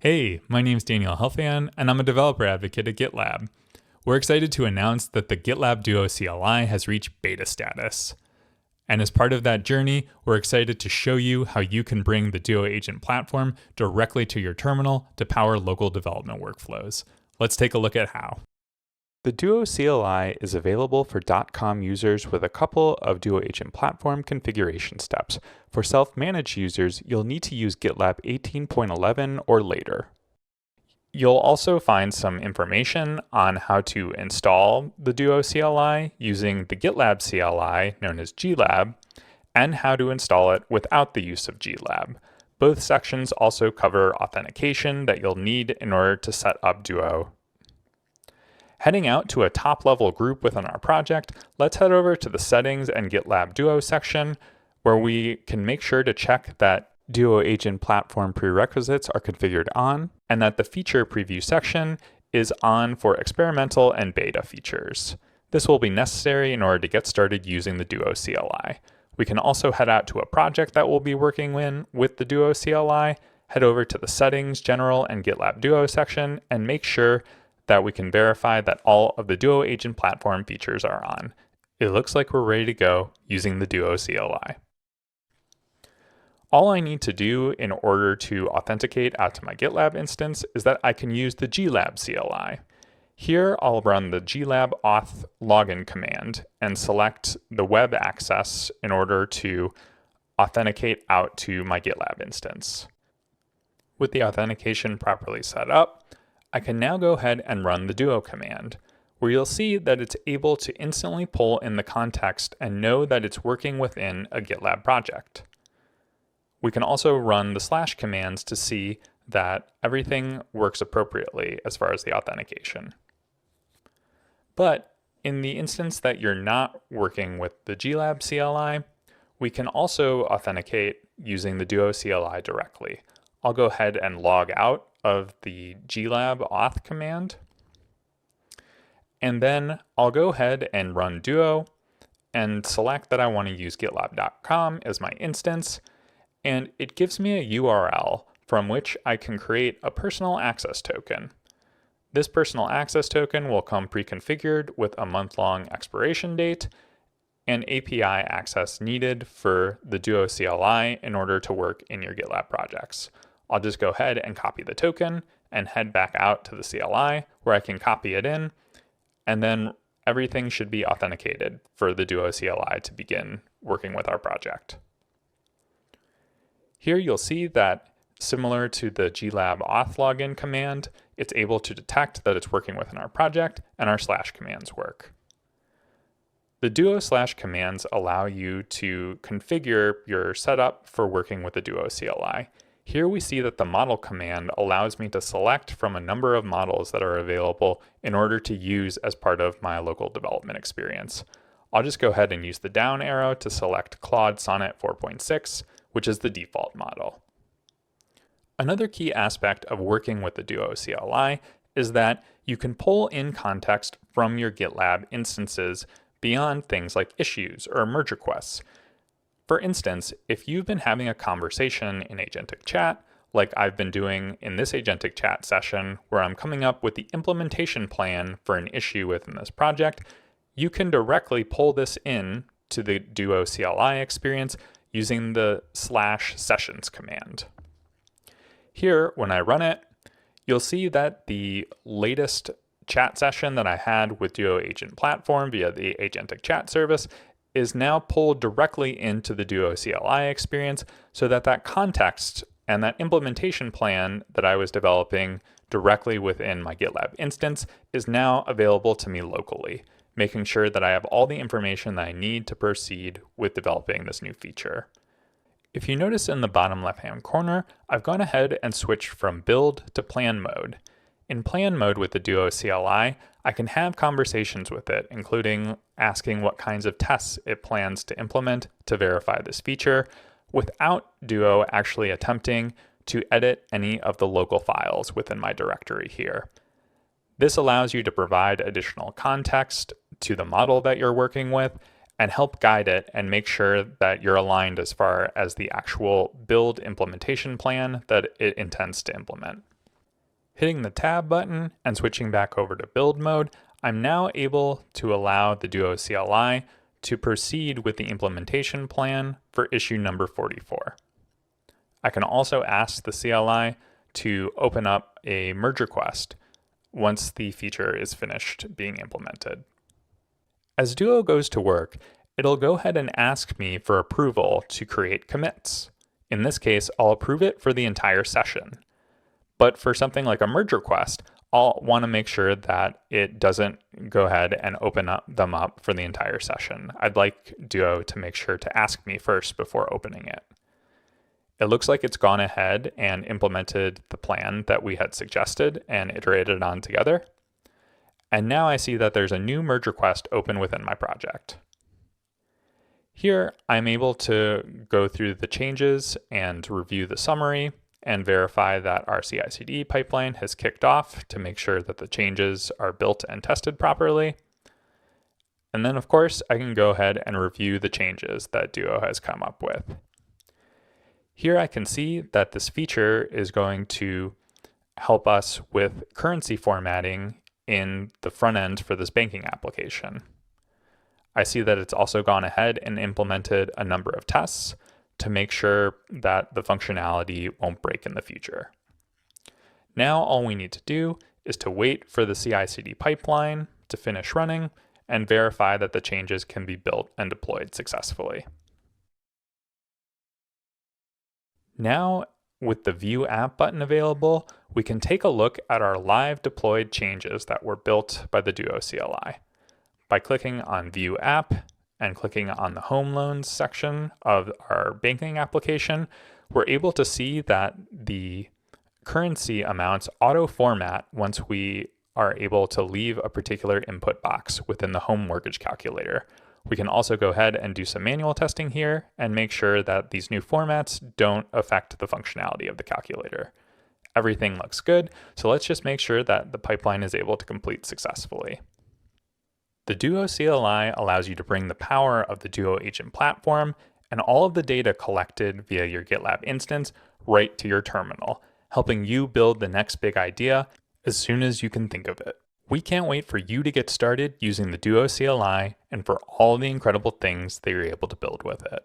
Hey, my name's Daniel Helfand, and I'm a developer advocate at GitLab. We're excited to announce that the GitLab Duo CLI has reached beta status. And as part of that journey, we're excited to show you how you can bring the Duo agent platform directly to your terminal to power local development workflows. Let's take a look at how. The Duo CLI is available for .com users with a couple of Duo Agent Platform configuration steps. For self-managed users, you'll need to use GitLab 18.11 or later. You'll also find some information on how to install the Duo CLI using the GitLab CLI, known as glab, and how to install it without the use of glab. Both sections also cover authentication that you'll need in order to set up Duo. Heading out to a top-level group within our project, let's head over to the Settings and GitLab Duo section, where we can make sure to check that Duo Agent Platform prerequisites are configured on, and that the Feature Preview section is on for experimental and beta features. This will be necessary in order to get started using the Duo CLI. We can also head out to a project that we'll be working in with the Duo CLI, head over to the Settings, General, and GitLab Duo section, and make sure that we can verify that all of the Duo Agent Platform features are on. It looks like we're ready to go using the Duo CLI. All I need to do in order to authenticate out to my GitLab instance is that I can use the glab CLI. Here I'll run the glab auth login command and select the web access in order to authenticate out to my GitLab instance. With the authentication properly set up, I can now go ahead and run the Duo command, where you'll see that it's able to instantly pull in the context and know that it's working within a GitLab project. We can also run the / commands to see that everything works appropriately as far as the authentication. But in the instance that you're not working with the glab CLI, we can also authenticate using the Duo CLI directly. I'll go ahead and log out of the glab auth command, and then I'll go ahead and run Duo and select that I want to use gitlab.com as my instance, and it gives me a URL from which I can create a personal access token. This personal access token will come pre-configured with a month-long expiration date and API access needed for the Duo CLI in order to work in your GitLab projects. I'll just go ahead and copy the token and head back out to the CLI where I can copy it in, and then everything should be authenticated for the Duo CLI to begin working with our project. Here you'll see that similar to the glab auth login command, it's able to detect that it's working within our project and our / commands work. The Duo / commands allow you to configure your setup for working with the Duo CLI. Here we see that the model command allows me to select from a number of models that are available in order to use as part of my local development experience. I'll just go ahead and use the down arrow to select Claude Sonnet 4.6, which is the default model. Another key aspect of working with the Duo CLI is that you can pull in context from your GitLab instances beyond things like issues or merge requests. For instance, if you've been having a conversation in Agentic Chat, like I've been doing in this Agentic Chat session, where I'm coming up with the implementation plan for an issue within this project, you can directly pull this in to the Duo CLI experience using the /sessions command. Here, when I run it, you'll see that the latest chat session that I had with Duo Agent Platform via the Agentic Chat service is now pulled directly into the Duo CLI experience so that that context and that implementation plan that I was developing directly within my GitLab instance is now available to me locally, making sure that I have all the information that I need to proceed with developing this new feature. If you notice in the bottom left-hand corner, I've gone ahead and switched from build to plan mode. In plan mode with the Duo CLI, I can have conversations with it, including asking what kinds of tests it plans to implement to verify this feature, without Duo actually attempting to edit any of the local files within my directory here. This allows you to provide additional context to the model that you're working with and help guide it and make sure that you're aligned as far as the actual build implementation plan that it intends to implement. Hitting the Tab button and switching back over to build mode, I'm now able to allow the Duo CLI to proceed with the implementation plan for issue number 44. I can also ask the CLI to open up a merge request once the feature is finished being implemented. As Duo goes to work, it'll go ahead and ask me for approval to create commits. In this case, I'll approve it for the entire session. But for something like a merge request, I'll want to make sure that it doesn't go ahead and open them up for the entire session. I'd like Duo to make sure to ask me first before opening it. It looks like it's gone ahead and implemented the plan that we had suggested and iterated on together. And now I see that there's a new merge request open within my project. Here, I'm able to go through the changes and review the summary and verify that our CI/CD pipeline has kicked off to make sure that the changes are built and tested properly. And then, of course, I can go ahead and review the changes that Duo has come up with. Here I can see that this feature is going to help us with currency formatting in the front end for this banking application. I see that it's also gone ahead and implemented a number of tests to make sure that the functionality won't break in the future. Now all we need to do is to wait for the CI/CD pipeline to finish running and verify that the changes can be built and deployed successfully. Now, with the View App button available, we can take a look at our live deployed changes that were built by the Duo CLI. By clicking on View App and clicking on the Home Loans section of our banking application, we're able to see that the currency amounts auto-format once we are able to leave a particular input box within the home mortgage calculator. We can also go ahead and do some manual testing here and make sure that these new formats don't affect the functionality of the calculator. Everything looks good, so let's just make sure that the pipeline is able to complete successfully. The Duo CLI allows you to bring the power of the Duo agent platform and all of the data collected via your GitLab instance right to your terminal, helping you build the next big idea as soon as you can think of it. We can't wait for you to get started using the Duo CLI and for all the incredible things that you're able to build with it.